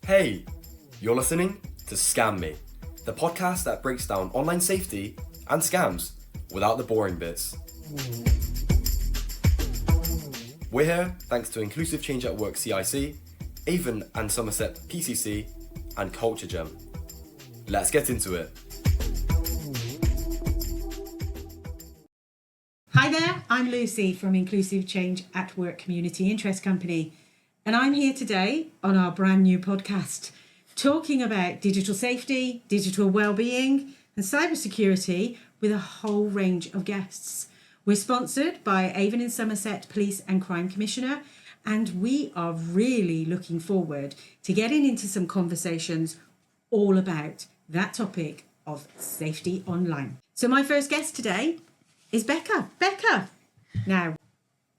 Hey, you're listening to Scam Me, the podcast that breaks down online safety and scams without the boring bits. We're here thanks to Inclusive Change at Work CIC, Avon and Somerset PCC, and Culture Gem. Let's get into it. Hi there, I'm Lucy from Inclusive Change at Work Community Interest Company, and I'm here today on our brand new podcast talking about digital safety, digital well-being and cybersecurity with a whole range of guests. We're sponsored by Avon and Somerset Police and Crime Commissioner, and we are really looking forward to getting into some conversations all about that topic of safety online. So my first guest today is Becca. Becca! Now,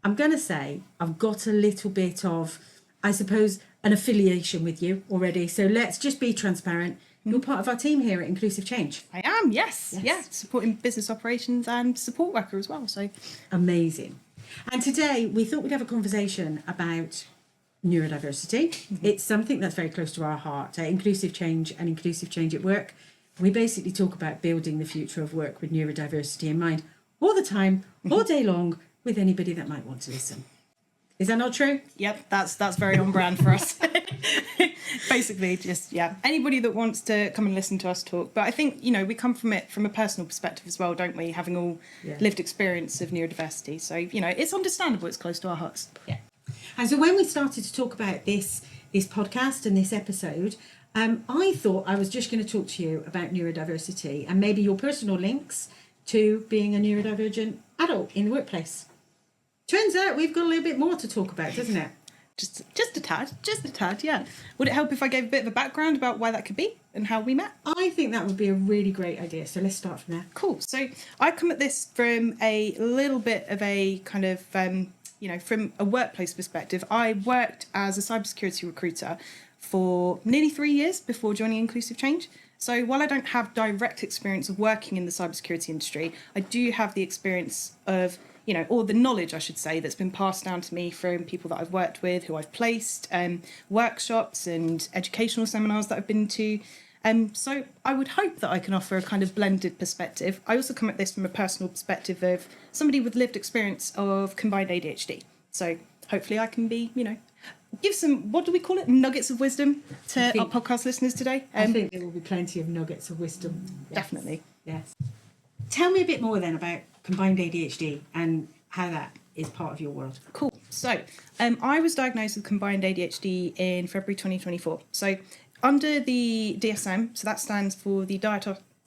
I'm going to say I've got a little bit of, I suppose, an affiliation with you already. So let's just be transparent. You're part of our team here at Inclusive Change. I am, yes. Yeah, supporting business operations and support worker as well. So amazing. And today we thought we'd have a conversation about neurodiversity. Mm-hmm. It's something that's very close to our heart. Inclusive Change and Inclusive Change at Work. We basically talk about building the future of work with neurodiversity in mind all the time, all day long, with anybody that might want to listen. Is that not true? Yep, that's very on brand for us. Basically, just, anybody that wants to come and listen to us talk. But I think, we come from it from a personal perspective as well, don't we? Having all lived experience of neurodiversity. So, it's understandable, it's close to our hearts. Yeah. And so when we started to talk about this podcast and this episode, I thought I was just going to talk to you about neurodiversity and maybe your personal links to being a neurodivergent adult in the workplace. Turns out we've got a little bit more to talk about, doesn't it? Just a tad, yeah. Would it help if I gave a bit of a background about why that could be and how we met? I think that would be a really great idea. So let's start from there. Cool. So I come at this from a little bit of a kind of, from a workplace perspective. I worked as a cybersecurity recruiter for nearly 3 years before joining Inclusive Change. So while I don't have direct experience of working in the cybersecurity industry, I do have the experience of or the knowledge, I should say, that's been passed down to me from people that I've worked with, who I've placed, workshops and educational seminars that I've been to. So I would hope that I can offer a kind of blended perspective. I also come at this from a personal perspective of somebody with lived experience of combined ADHD. So hopefully I can be, give some, what do we call it, nuggets of wisdom to our podcast listeners today. I think there will be plenty of nuggets of wisdom. Yes. Definitely. Yes. Tell me a bit more then about combined ADHD and how that is part of your world. Cool. So I was diagnosed with combined ADHD in February 2024. So under the DSM, so that stands for the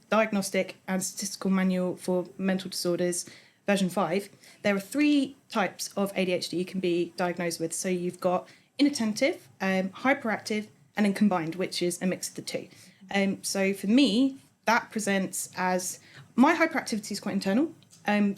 Diagnostic and Statistical Manual for Mental Disorders, version 5, there are 3 types of ADHD you can be diagnosed with. So you've got inattentive, hyperactive, and then combined, which is a mix of the two. So for me, that presents as, my hyperactivity is quite internal. I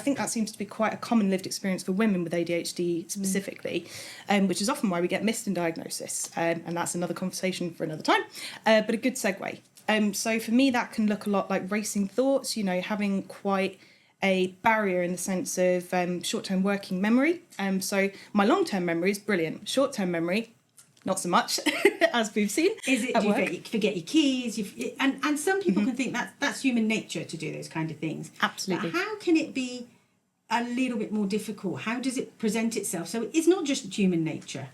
think that seems to be quite a common lived experience for women with ADHD specifically, which is often why we get missed in diagnosis. And that's another conversation for another time, but a good segue. So for me, that can look a lot like racing thoughts, having quite a barrier in the sense of short-term working memory. So my long-term memory is brilliant. Short-term memory, not so much, as we've seen. Is it? Do you forget your keys? And some people can think that's human nature to do those kind of things. Absolutely. But how can it be a little bit more difficult? How does it present itself? So it's not just human nature.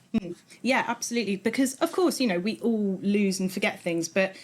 Yeah, absolutely. Because of course, we all lose and forget things, but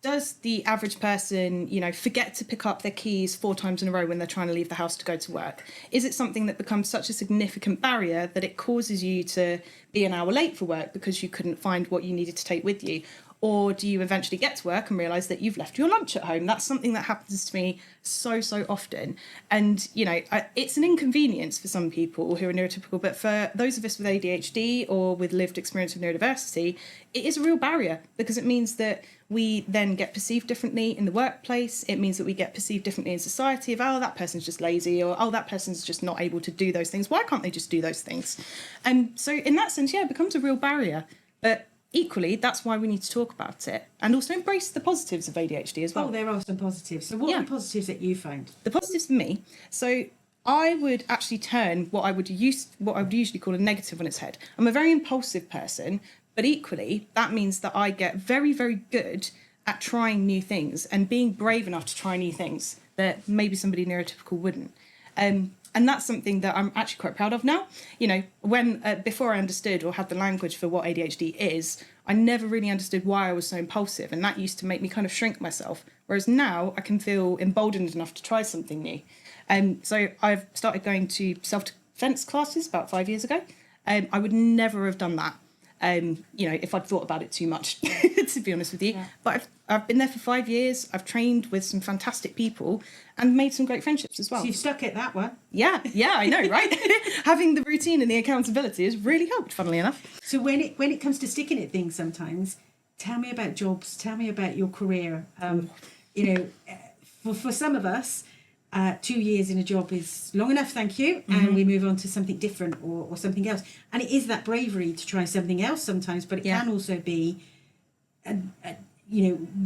does the average person, forget to pick up their keys 4 times in a row when they're trying to leave the house to go to work? Is it something that becomes such a significant barrier that it causes you to be an hour late for work because you couldn't find what you needed to take with you? Or do you eventually get to work and realise that you've left your lunch at home? That's something that happens to me so often. And, it's an inconvenience for some people who are neurotypical, but for those of us with ADHD or with lived experience of neurodiversity, it is a real barrier because it means that we then get perceived differently in the workplace. It means that we get perceived differently in society of, that person's just lazy, or, that person's just not able to do those things. Why can't they just do those things? And so in that sense, it becomes a real barrier. But equally, that's why we need to talk about it and also embrace the positives of ADHD as well. Oh, there are some positives. So what are the positives that you find? The positives for me, so I would actually turn what I would usually call a negative on its head. I'm a very impulsive person, But equally, that means that I get very, very good at trying new things and being brave enough to try new things that maybe somebody neurotypical wouldn't. And that's something that I'm actually quite proud of now. When before I understood or had the language for what ADHD is, I never really understood why I was so impulsive, and that used to make me kind of shrink myself. Whereas now I can feel emboldened enough to try something new. So I've started going to self-defense classes about 5 years ago. I would never have done that, if I'd thought about it too much, to be honest with you. Yeah. But I've been there for 5 years. I've trained with some fantastic people and made some great friendships as well. So you've stuck at that one. Yeah, I know, right? Having the routine and the accountability has really helped, funnily enough. So when it comes to sticking at things sometimes, tell me about jobs, tell me about your career. For some of us, 2 years in a job is long enough, thank you, and we move on to something different or something else. And it is that bravery to try something else sometimes, but it can also be,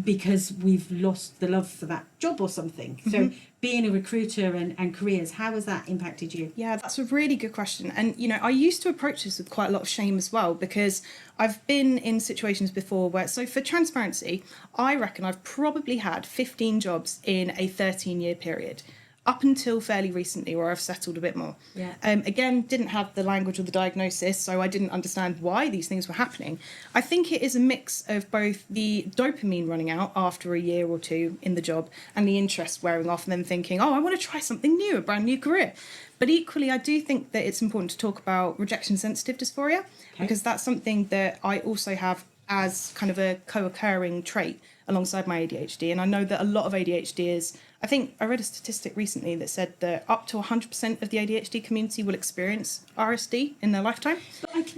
because we've lost the love for that job or something. So being a recruiter and careers, how has that impacted you? Yeah, that's a really good question. And, I used to approach this with quite a lot of shame as well, because I've been in situations before where, so for transparency, I reckon I've probably had 15 jobs in a 13-year period, up until fairly recently, where I've settled a bit more. Yeah. Again, didn't have the language or the diagnosis, so I didn't understand why these things were happening. I think it is a mix of both the dopamine running out after a year or two in the job and the interest wearing off, and then thinking, I want to try something new, a brand new career. But equally, I do think that it's important to talk about rejection-sensitive dysphoria, because that's something that I also have as kind of a co-occurring trait alongside my ADHD. And I know that a lot of ADHDers, I think I read a statistic recently that said that up to 100% of the ADHD community will experience RSD in their lifetime. But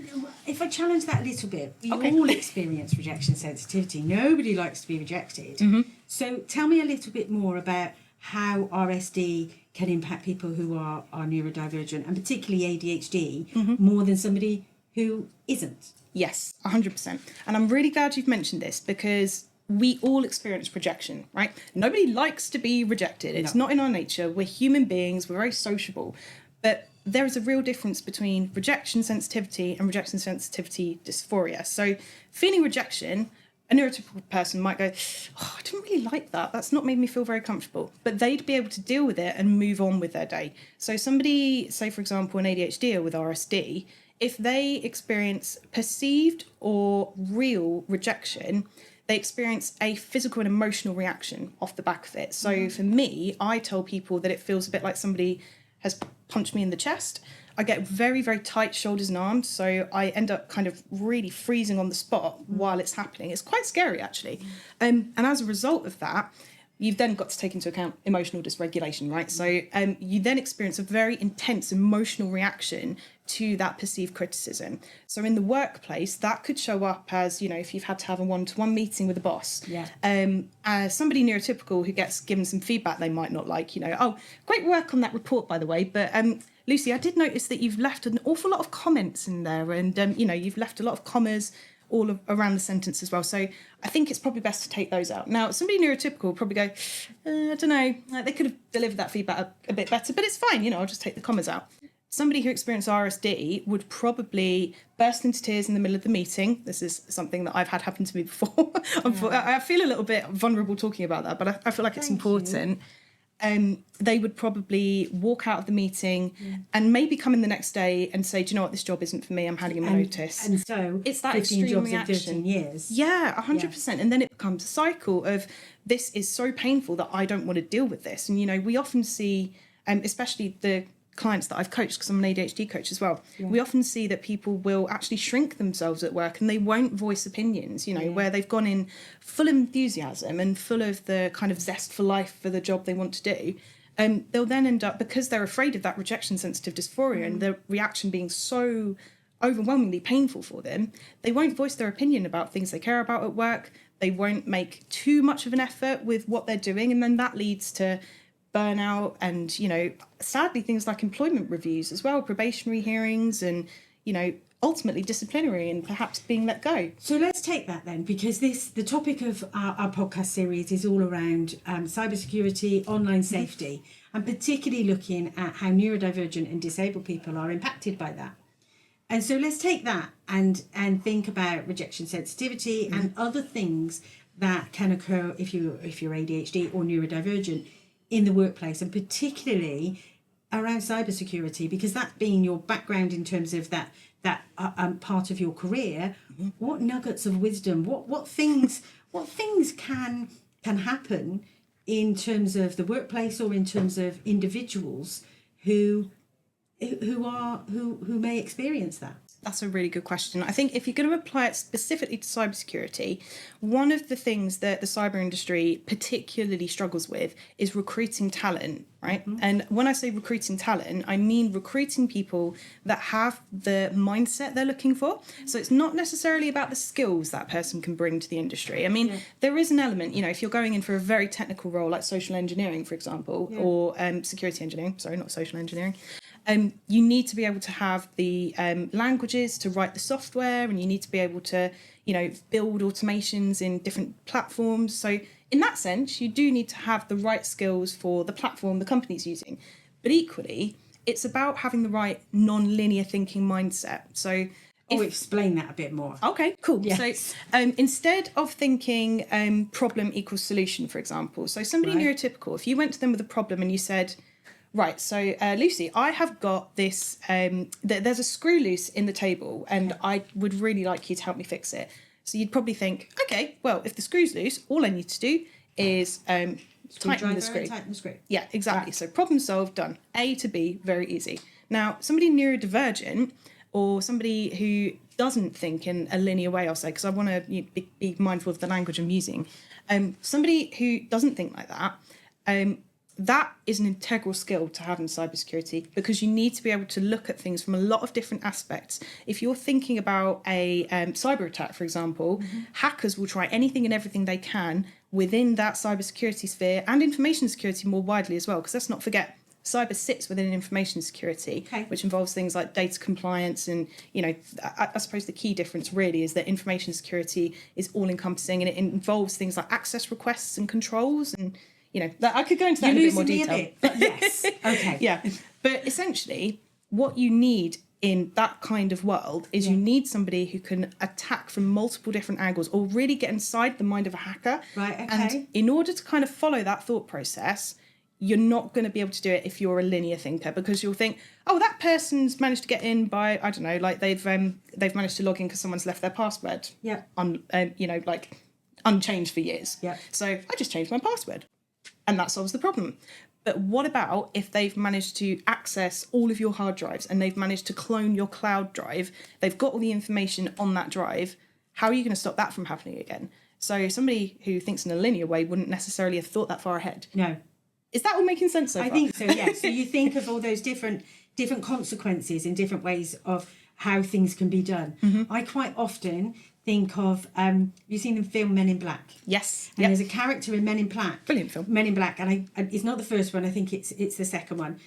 if I challenge that a little bit, we all experience rejection sensitivity. Nobody likes to be rejected. So tell me a little bit more about how RSD can impact people who are neurodivergent, and particularly ADHD, more than somebody who isn't. Yes, 100%. And I'm really glad you've mentioned this, because we all experience rejection, right? Nobody likes to be rejected. It's not in our nature. We're human beings. We're very sociable. But there is a real difference between rejection sensitivity and rejection sensitivity dysphoria. So feeling rejection, a neurotypical person might go, I didn't really like that. That's not made me feel very comfortable. But they'd be able to deal with it and move on with their day. So somebody, say, for example, an ADHD with RSD, if they experience perceived or real rejection, they experience a physical and emotional reaction off the back of it. So for me, I tell people that it feels a bit like somebody has punched me in the chest. I get very, very tight shoulders and arms, so I end up kind of really freezing on the spot while it's happening. It's quite scary, actually. And as a result of that, you've then got to take into account emotional dysregulation, right? So you then experience a very intense emotional reaction to that perceived criticism. So in the workplace, that could show up as, if you've had to have a one-to-one meeting with a boss. Yeah. Somebody neurotypical who gets given some feedback they might not like, great work on that report, by the way, but Lucy, I did notice that you've left an awful lot of comments in there, and you've left a lot of commas all around the sentence as well. So I think it's probably best to take those out. Now, somebody neurotypical will probably go, I don't know, they could have delivered that feedback a bit better, but it's fine, I'll just take the commas out. Somebody who experienced RSD would probably burst into tears in the middle of the meeting. This is something that I've had happen to me before. I feel a little bit vulnerable talking about that, but I feel like it's important. They would probably walk out of the meeting and maybe come in the next day and say, do you know what, this job isn't for me, I'm handing him a notice. And so it's that 15 extreme jobs reaction. in 13 years. Yeah, 100%. And then it becomes a cycle of, this is so painful that I don't want to deal with this. And, we often see, especially the clients that I've coached, because I'm an ADHD coach as well, we often see that people will actually shrink themselves at work and they won't voice opinions, where they've gone in full of enthusiasm and full of the kind of zest for life for the job they want to do. They'll then end up, because they're afraid of that rejection sensitive dysphoria and the reaction being so overwhelmingly painful for them, they won't voice their opinion about things they care about at work. They won't make too much of an effort with what they're doing, and then that leads to burnout and, sadly, things like employment reviews as well, probationary hearings, and, ultimately disciplinary and perhaps being let go. So let's take that then, because the topic of our podcast series is all around cybersecurity, online safety, and particularly looking at how neurodivergent and disabled people are impacted by that. And so let's take that and think about rejection sensitivity and other things that can occur if you're ADHD or neurodivergent in the workplace, and particularly around cybersecurity, because that's been your background in terms of that part of your career. What nuggets of wisdom, what things can happen in terms of the workplace or in terms of individuals who may experience that? That's a really good question. I think if you're going to apply it specifically to cybersecurity, one of the things that the cyber industry particularly struggles with is recruiting talent, right? And when I say recruiting talent, I mean recruiting people that have the mindset they're looking for. So it's not necessarily about the skills that person can bring to the industry. I mean, there is an element, if you're going in for a very technical role like social engineering, for example, or security engineering, sorry, not social engineering, you need to be able to have the languages to write the software, and you need to be able to, build automations in different platforms. So in that sense, you do need to have the right skills for the platform the company's using. But equally, it's about having the right non-linear thinking mindset. So explain that a bit more. Okay, cool. Yes. So instead of thinking problem equals solution, for example, so somebody neurotypical, if you went to them with a problem and you said, right, so Lucy, I have got this, there's a screw loose in the table and I would really like you to help me fix it. So you'd probably think, okay, well, if the screw's loose, all I need to do is tighten the screw. Yeah, exactly. Right. So problem solved, done. A to B, very easy. Now, somebody neurodivergent or somebody who doesn't think in a linear way, I'll say, because I want to be mindful of the language I'm using. Somebody who doesn't think like that, that is an integral skill to have in cybersecurity, because you need to be able to look at things from a lot of different aspects. If you're thinking about a cyber attack, for example, hackers will try anything and everything they can within that cybersecurity sphere and information security more widely as well, because let's not forget, cyber sits within information security, which involves things like data compliance. And, I suppose the key difference really is that information security is all encompassing, and it involves things like access requests and controls. And I could go into that in a bit more detail. But yes, okay. Yeah, but essentially, what you need in that kind of world is you need somebody who can attack from multiple different angles, or really get inside the mind of a hacker. Right, okay. And in order to kind of follow that thought process, you're not going to be able to do it if you're a linear thinker, because you'll think, oh, that person's managed to get in by, I don't know, like they've managed to log in because someone's left their password unchanged for years. Yeah. So I just changed my password. And that solves the problem. But what about if they've managed to access all of your hard drives and they've managed to clone your cloud drive? They've got all the information on that drive. How are you going to stop that from happening again? So somebody who thinks in a linear way wouldn't necessarily have thought that far ahead. No. Is that all making sense so far? I think so, yes. So you think of all those different consequences in different ways of how things can be done. I quite often think of, you've seen the film Men in Black? Yes. And there's a character in Men in Black. Brilliant film. Men in Black, and it's not the first one, I think it's the second one,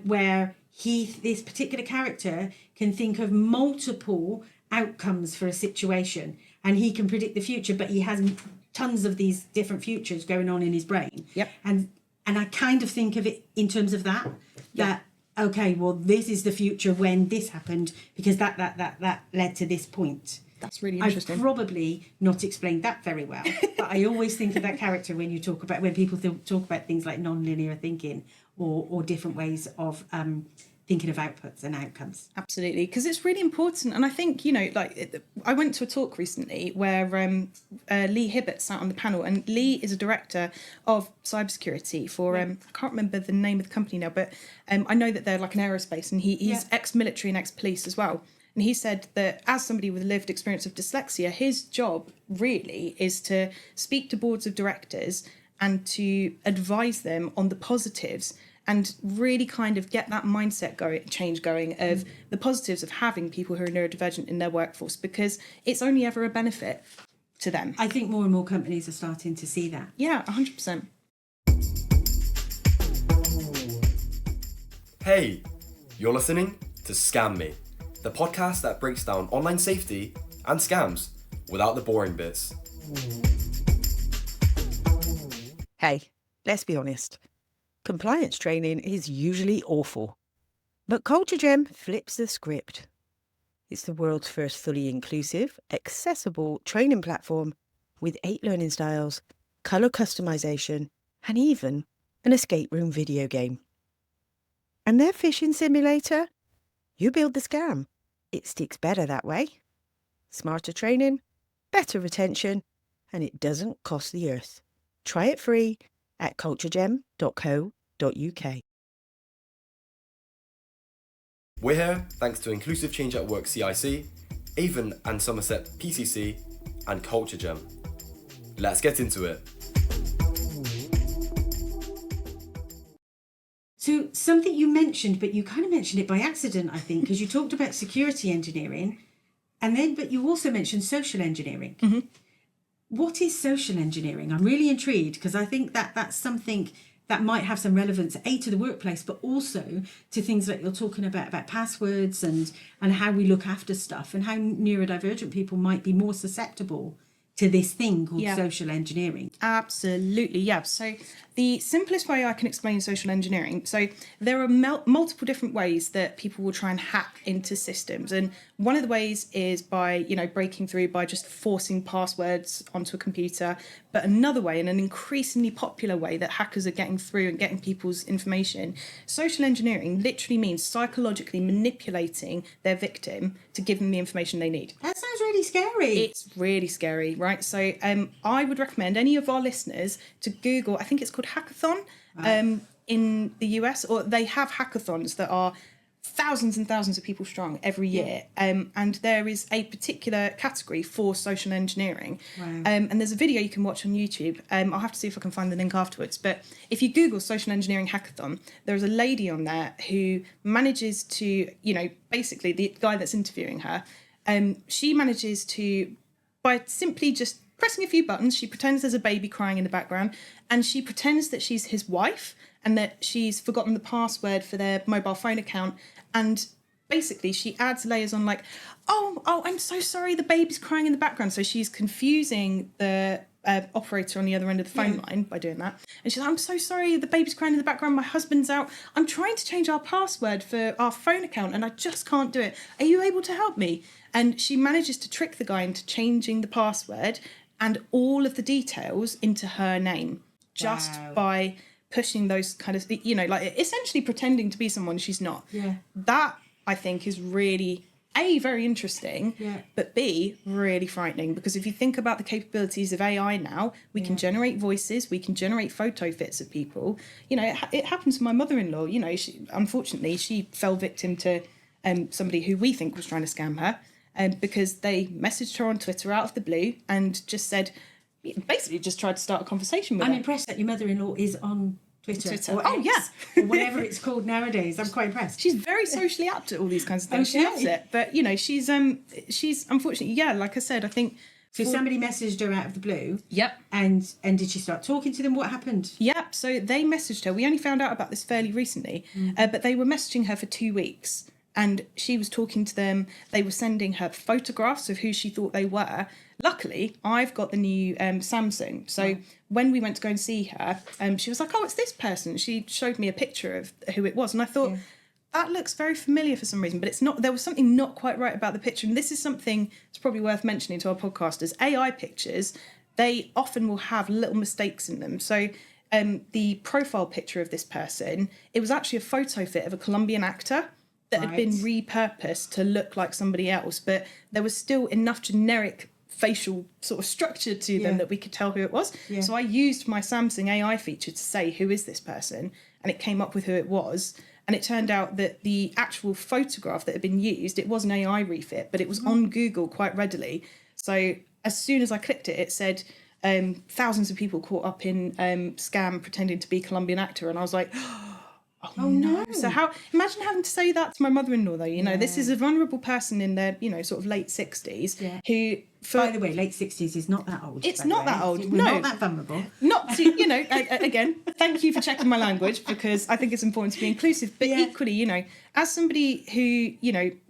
where this particular character can think of multiple outcomes for a situation, and he can predict the future, but he has tons of these different futures going on in his brain. Yep. And I kind of think of it in terms of that, okay, well, this is the future when this happened, because that led to this point. That's really interesting. I've probably not explained that very well, but I always think of that character when people talk about things like non-linear thinking or different ways of thinking of outputs and outcomes. Absolutely, because it's really important. And I think, I went to a talk recently where Lee Hibbert sat on the panel, and Lee is a director of cybersecurity for, I can't remember the name of the company now, but I know that they're like an aerospace, and he's ex-military and ex-police as well. And he said that as somebody with a lived experience of dyslexia, his job really is to speak to boards of directors and to advise them on the positives, and really kind of get that mindset change going of the positives of having people who are neurodivergent in their workforce, because it's only ever a benefit to them. I think more and more companies are starting to see that. Yeah, 100%. Hey, you're listening to Scam Me, the podcast that breaks down online safety and scams without the boring bits. Hey, let's be honest. Compliance training is usually awful. But Culture Gem flips the script. It's the world's first fully inclusive, accessible training platform with 8 learning styles, colour customization, and even an escape room video game. And their phishing simulator? You build the scam. It sticks better that way. Smarter training, better retention, and it doesn't cost the earth. Try it free at culturegem.co.uk. We're here thanks to Inclusive Change at Work CIC, Avon and Somerset PCC, and Culture Gem. Let's get into it. So something you mentioned, but you kind of mentioned it by accident, I think, because you talked about security engineering, but you also mentioned social engineering. Mm-hmm. What is social engineering? I'm really intrigued because I think that that's something that might have some relevance, to the workplace, but also to things like you're talking about passwords and how we look after stuff, and how neurodivergent people might be more susceptible to this thing called social engineering. Absolutely, yeah. So the simplest way I can explain social engineering, so there are multiple different ways that people will try and hack into systems. And one of the ways is by, breaking through by just forcing passwords onto a computer. But another way, and an increasingly popular way that hackers are getting through and getting people's information, social engineering literally means psychologically manipulating their victim to give them the information they need. That sounds really scary. It's really scary, right? So I would recommend any of our listeners to Google, I think it's called Hackathon in the US, or they have hackathons that are thousands and thousands of people strong every year. And there is a particular category for social engineering. Wow. And there's a video you can watch on YouTube. I'll have to see if I can find the link afterwards. But if you Google social engineering hackathon, there's a lady on there who manages to, basically the guy that's interviewing her, she manages to, by simply just pressing a few buttons, she pretends there's a baby crying in the background, and she pretends that she's his wife and that she's forgotten the password for their mobile phone account. And basically she adds layers on, like, oh, I'm so sorry, the baby's crying in the background. So she's confusing the operator on the other end of the phone line by doing that. And she's like, I'm so sorry, the baby's crying in the background, my husband's out, I'm trying to change our password for our phone account and I just can't do it. Are you able to help me? And she manages to trick the guy into changing the password and all of the details into her name, just by pushing those kind of, like essentially pretending to be someone she's not. Yeah. That, I think, is really, A, very interesting, but B, really frightening. Because if you think about the capabilities of AI now, we can generate voices, we can generate photo fits of people. It happened to my mother-in-law. Unfortunately, she fell victim to somebody who we think was trying to scam her. Because they messaged her on Twitter out of the blue and just said, basically just tried to start a conversation with her. I'm impressed that your mother-in-law is on Twitter. Or X, or whatever it's called nowadays. I'm quite impressed. She's very socially apt at all these kinds of things. She loves it. But, she's unfortunately, like I said, I think... So somebody messaged her out of the blue. Yep. And did she start talking to them? What happened? Yep. So they messaged her. We only found out about this fairly recently. But they were messaging her for 2 weeks. And she was talking to them. They were sending her photographs of who she thought they were. Luckily, I've got the new Samsung. So when we went to go and see her, she was like, oh, it's this person. She showed me a picture of who it was. And I thought, that looks very familiar for some reason. But it's not. There was something not quite right about the picture. And this is something that's probably worth mentioning to our podcasters. AI pictures, they often will have little mistakes in them. So the profile picture of this person, it was actually a photo fit of a Colombian actor that had been repurposed to look like somebody else, but there was still enough generic facial sort of structure to them that we could tell who it was. So I used my Samsung AI feature to say, who is this person? And it came up with who it was. And it turned out that the actual photograph that had been used, it was an AI refit, but it was on Google quite readily. So as soon as I clicked it, it said thousands of people caught up in scam pretending to be Colombian actor. And I was like, oh no. So imagine having to say that to my mother-in-law though, this is a vulnerable person in their, sort of late 60s who, by the way, late 60s is not that old. It's not that old. We're not that vulnerable. Not to, again, thank you for checking my language because I think it's important to be inclusive. But equally, as somebody who,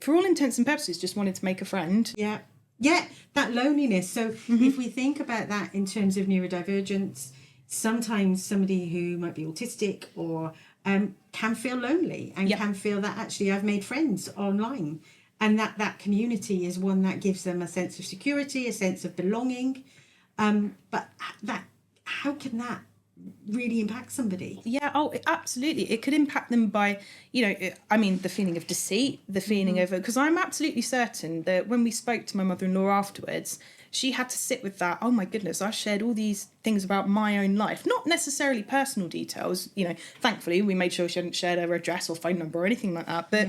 for all intents and purposes just wanted to make a friend. Yeah, that loneliness. So if we think about that in terms of neurodivergence, sometimes somebody who might be autistic or can feel lonely and can feel that actually I've made friends online. and that community is one that gives them a sense of security, a sense of belonging. But that, how can that really impact somebody? Yeah, oh, absolutely. It could impact them by, the feeling of deceit, the feeling of, because I'm absolutely certain that when we spoke to my mother-in-law afterwards, she had to sit with that. Oh my goodness, I shared all these things about my own life, not necessarily personal details. Thankfully we made sure she hadn't shared her address or phone number or anything like that. But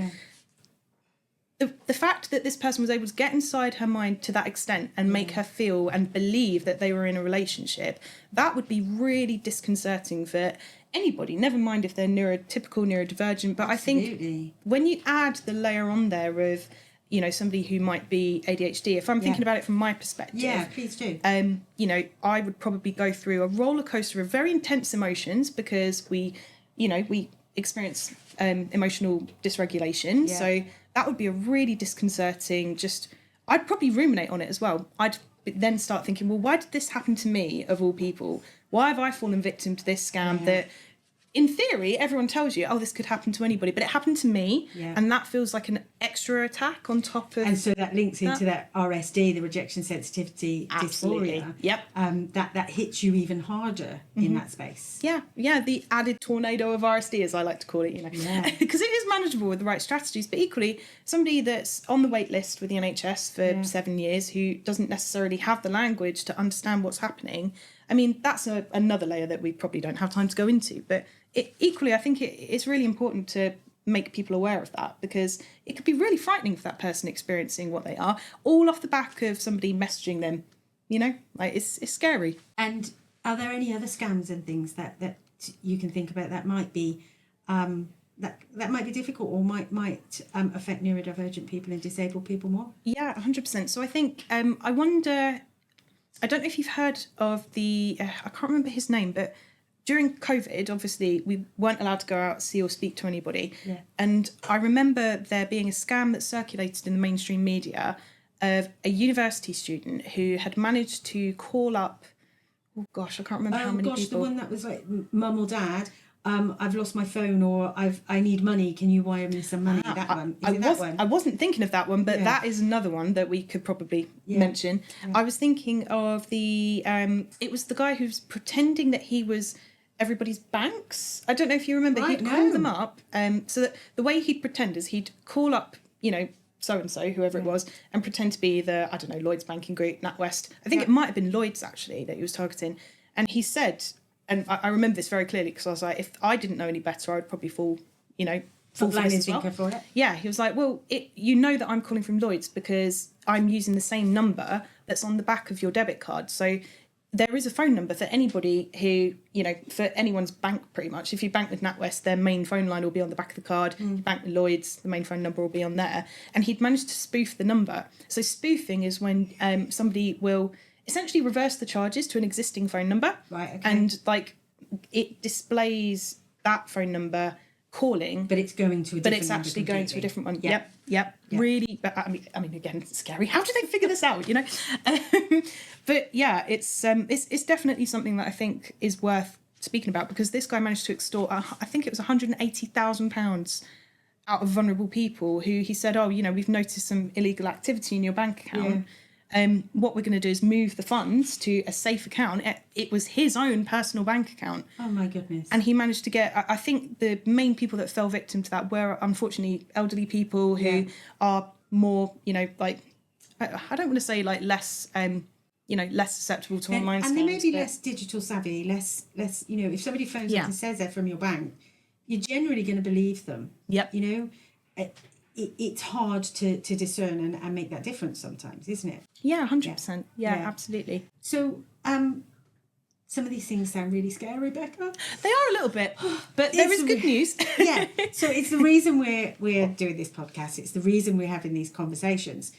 the fact that this person was able to get inside her mind to that extent and make her feel and believe that they were in a relationship, that would be really disconcerting for anybody, never mind if they're neurotypical, neurodivergent. But Absolutely. I think when you add the layer on there of, somebody who might be ADHD, if I'm thinking about it from my perspective. Yeah, please do. I would probably go through a roller coaster of very intense emotions because we experience emotional dysregulation. Yeah. So that would be a really disconcerting, I'd probably ruminate on it as well. I'd then start thinking, well, why did this happen to me of all people? Why have I fallen victim to this scam that, in theory, everyone tells you, oh, this could happen to anybody, but it happened to me, and that feels like an extra attack on top of... And so that links into that RSD, the rejection sensitivity dysphoria. Yep. That hits you even harder in that space. Yeah, the added tornado of RSD, as I like to call it, because it is manageable with the right strategies, but equally, somebody that's on the wait list with the NHS for 7 years who doesn't necessarily have the language to understand what's happening, I mean, that's another layer that we probably don't have time to go into, but equally, I think it's really important to make people aware of that, because it could be really frightening for that person experiencing what they are, all off the back of somebody messaging them, it's scary. And are there any other scams and things that you can think about that might be that might be difficult or might affect neurodivergent people and disabled people more? Yeah, 100%. So I think I wonder, I don't know if you've heard of I can't remember his name, but during COVID, obviously, we weren't allowed to go out, see or speak to anybody. Yeah. And I remember there being a scam that circulated in the mainstream media of a university student who had managed to call up, oh gosh, I can't remember how many people. The one that was like, mum or dad, I've lost my phone, or I need money, can you wire me some money? That one. That one? I wasn't thinking of that one, but that is another one that we could probably mention. Yeah. I was thinking of it was the guy who's pretending that he was everybody's banks. I don't know if you remember. He'd call them up. So that the way he'd pretend is he'd call up, so-and-so, whoever it was, and pretend to be the, Lloyds Banking Group, NatWest. I think it might have been Lloyds, actually, that he was targeting. And he said, and I remember this very clearly because I was like, if I didn't know any better, I would probably fall for this as well. For it. Yeah, he was like, well, that I'm calling from Lloyds because I'm using the same number that's on the back of your debit card. So there is a phone number for anybody who, for anyone's bank pretty much. If you bank with NatWest, their main phone line will be on the back of the card. You bank with Lloyds, the main phone number will be on there. And he'd managed to spoof the number. So spoofing is when somebody will essentially reverse the charges to an existing phone number. Right, okay. And it displays that phone number calling, but it's going to a different but it's actually going to a different one. Yep. Really, but I mean again, it's scary. How do they figure this out, But yeah, it's definitely something that I think is worth speaking about, because this guy managed to extort I think it was £180,000 out of vulnerable people who he said, we've noticed some illegal activity in your bank account. What we're going to do is move the funds to a safe account. It was his own personal bank account. Oh my goodness. And he managed to get, I think the main people that fell victim to that were unfortunately elderly people who are more, I don't want to say less, less susceptible to online scams. And they may be less digital savvy, less, if somebody phones up and says they're from your bank, you're generally going to believe them. Yep. It's hard to discern and make that difference sometimes, isn't it? Yeah, 100%. Yeah, absolutely. So, some of these things sound really scary, Becca. They are a little bit, but there is good news. Yeah. So it's the reason we're doing this podcast. It's the reason we're having these conversations.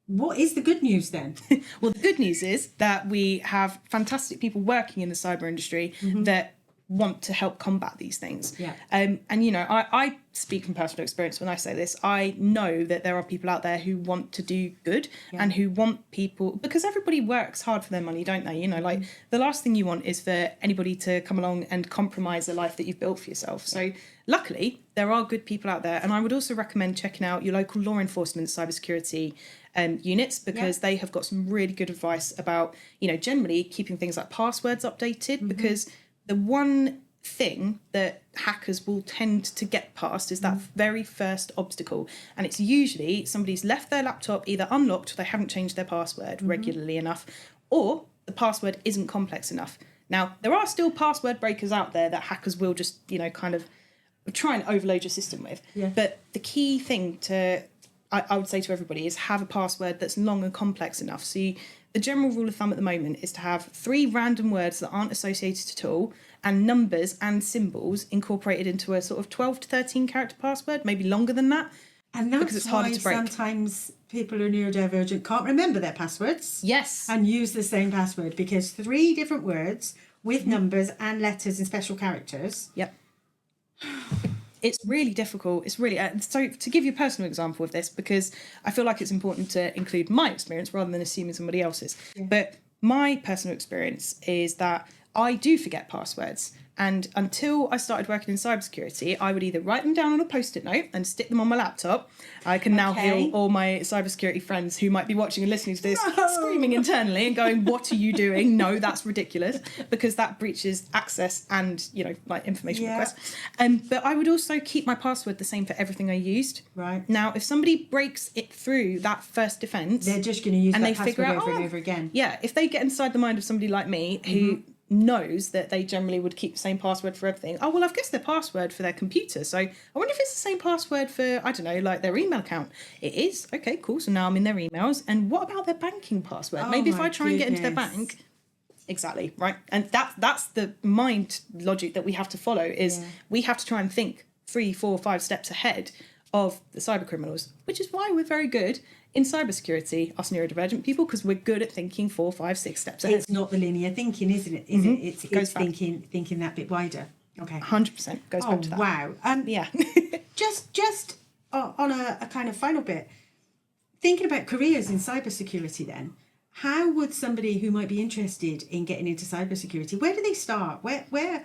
What is the good news then? Well, the good news is that we have fantastic people working in the cyber industry that want to help combat these things. Yeah. And, you know, I speak from personal experience when I say this. I know that there are people out there who want to do good and who want people, because everybody works hard for their money, don't they? You know, like the last thing you want is for anybody to come along and compromise the life that you've built for yourself. So luckily, there are good people out there. And I would also recommend checking out your local law enforcement cybersecurity units, because they have got some really good advice about, you know, generally keeping things like passwords updated, because the one thing that hackers will tend to get past is that very first obstacle. And it's usually somebody's left their laptop either unlocked or they haven't changed their password regularly enough, or the password isn't complex enough. Now, there are still password breakers out there that hackers will just, you know, kind of try and overload your system with. But the key thing I would say to everybody is have a password that's long and complex enough. So the general rule of thumb at the moment is to have 3 random words that aren't associated at all, and numbers and symbols incorporated into a sort of 12 to 13 character password, maybe longer than that. And that's because it's harder why to break. sometimes people who are neurodivergent can't remember their passwords. Yes. And use the same password, because 3 different words with numbers and letters and special characters. Yep. It's really difficult. It's really so to give you a personal example of this, because I feel like it's important to include my experience rather than assuming somebody else's. But my personal experience is that I do forget passwords. And until I started working in cybersecurity, I would either write them down on a Post-it note and stick them on my laptop. I can now hear all my cybersecurity friends who might be watching and listening to this screaming internally and going, "What are you doing? No, that's ridiculous," because that breaches access and, you know, like information requests. But I would also keep my password the same for everything I used. Right. Now, if somebody breaks it through that first defence, They're just going to use and that they figure password out, over and over again. Yeah, if they get inside the mind of somebody like me who knows that they generally would keep the same password for everything. Oh, well, I've guessed their password for their computer. So I wonder if it's the same password for, I don't know, like their email account. It is. Okay, cool. So now I'm in their emails. And what about their banking password? Maybe if I try and get into their bank. Exactly, right? And that's the mind logic that we have to follow is we have to try and think 3, 4, 5 steps ahead of the cyber criminals, which is why we're very good in cybersecurity, us neurodivergent people, because we're good at thinking 4, 5, 6 steps ahead. It's not the linear thinking, isn't it? Is it? It's thinking that bit wider. Okay. 100% goes back to that. Wow. Yeah. just on a kind of final bit, thinking about careers in cybersecurity then, how would somebody who might be interested in getting into cybersecurity, where do they start? Where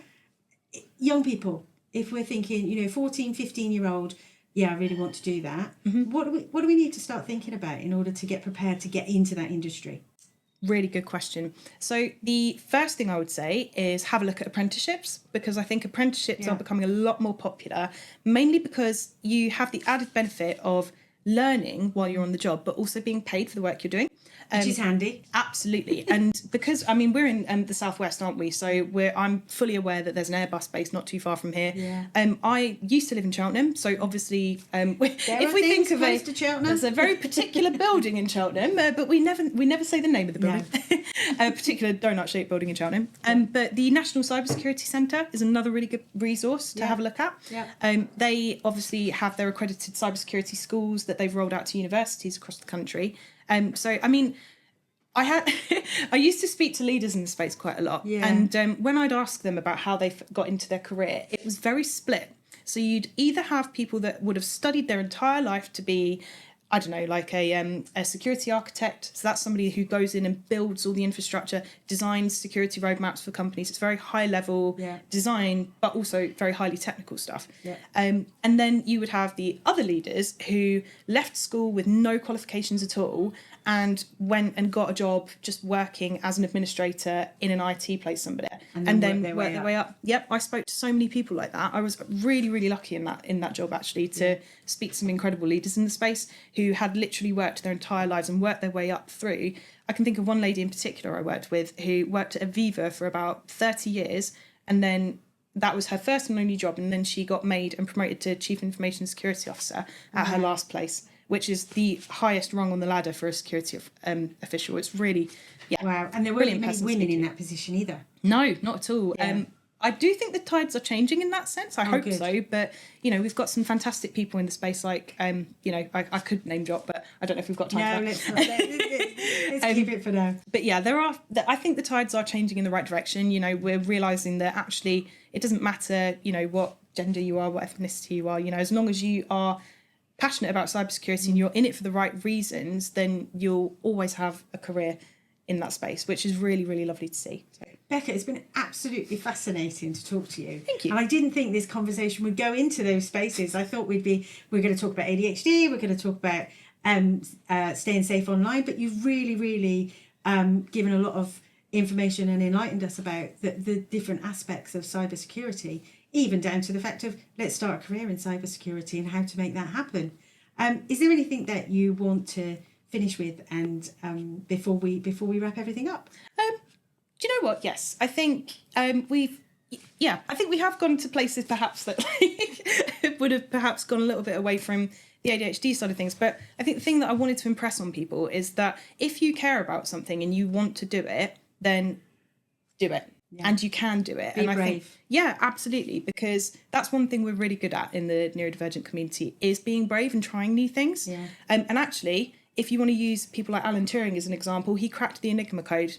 young people, if we're thinking, you know, 14, 15-year-old, I really want to do that. What do we need to start thinking about in order to get prepared to get into that industry? Really good question. So the first thing I would say is have a look at apprenticeships, because I think apprenticeships are becoming a lot more popular, mainly because you have the added benefit of learning while you're on the job, but also being paid for the work you're doing. Which is handy. Absolutely. And because, I mean, we're in the southwest, aren't we? So I'm fully aware that there's an Airbus base not too far from here. Yeah. I used to live in Cheltenham, so obviously, if we think of close to Cheltenham. there's a very particular building in Cheltenham, but we never say the name of the building. A particular donut-shaped building in Cheltenham. But the National Cybersecurity Centre is another really good resource to have a look at. They obviously have their accredited cybersecurity schools that they've rolled out to universities across the country. So, I mean, I used to speak to leaders in the space quite a lot. And when I'd ask them about how they got into their career, it was very split. So you'd either have people that would have studied their entire life to be, I don't know, like a security architect. So that's somebody who goes in and builds all the infrastructure, designs security roadmaps for companies. It's very high level design, but also very highly technical stuff. And then you would have the other leaders who left school with no qualifications at all and went and got a job just working as an administrator in an IT place somewhere, and then worked their way up. Yep, I spoke to so many people like that. I was really, really lucky in that job actually to speak to some incredible leaders in the space who had literally worked their entire lives and worked their way up through. I can think of one lady in particular I worked with who worked at Aviva for about 30 years, and then that was her first and only job, and then she got made and promoted to Chief Information Security Officer at her last place, which is the highest rung on the ladder for a security official. It's really, Wow, and there weren't many women in that position either. No, not at all. I do think the tides are changing in that sense. I hope good. so. But, we've got some fantastic people in the space, like, I could name drop, but I don't know if we've got time No, for that. let's keep it for now. But yeah, I think the tides are changing in the right direction. We're realising that actually it doesn't matter, what gender you are, what ethnicity you are, as long as you are passionate about cybersecurity and you're in it for the right reasons, then you'll always have a career in that space, which is really, really lovely to see. So. Becca, it's been absolutely fascinating to talk to you. Thank you. And I didn't think this conversation would go into those spaces. I thought we're going to talk about ADHD, we're going to talk about staying safe online, but you've really, really given a lot of information and enlightened us about the different aspects of cybersecurity, even down to the fact of let's start a career in cybersecurity and how to make that happen. Is there anything that you want to finish with and before we wrap everything up? Do you know what? Yes, I think I think we have gone to places perhaps that would have perhaps gone a little bit away from the ADHD side of things. But I think the thing that I wanted to impress on people is that if you care about something and you want to do it, then do it. Yeah. And you can do it. Be and brave. I think, yeah, absolutely. Because that's one thing we're really good at in the neurodivergent community is being brave and trying new things. Yeah. And actually, if you want to use people like Alan Turing as an example, he cracked the Enigma code.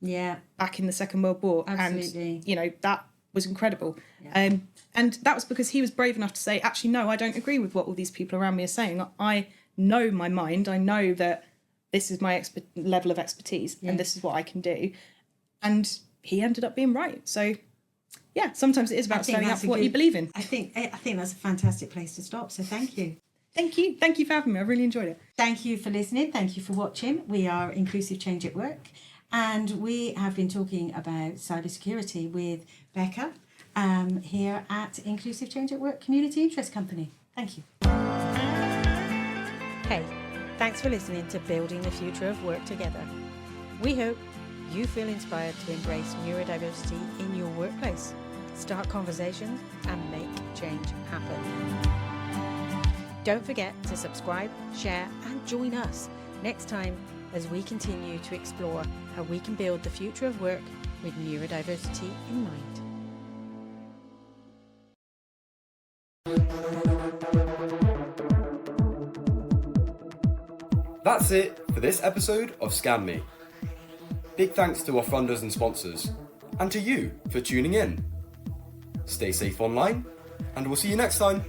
Yeah. Back in the Second World War. Absolutely. And, that was incredible. Yeah. And that was because he was brave enough to say, actually, no, I don't agree with what all these people around me are saying. I know my mind. I know that this is my level of expertise and this is what I can do. And he ended up being right. So, yeah, sometimes it is about standing up for what you believe in. I think that's a fantastic place to stop. So thank you. Thank you. Thank you for having me. I really enjoyed it. Thank you for listening. Thank you for watching. We are Inclusive Change at Work. And we have been talking about cybersecurity with Becca here at Inclusive Change at Work Community Interest Company. Thank you. Hey, thanks for listening to Building the Future of Work Together. We hope you feel inspired to embrace neurodiversity in your workplace, start conversations, and make change happen. Don't forget to subscribe, share, and join us next time as we continue to explore how we can build the future of work with neurodiversity in mind. That's it for this episode of Scan Me. Big thanks to our funders and sponsors, and to you for tuning in. Stay safe online, and we'll see you next time.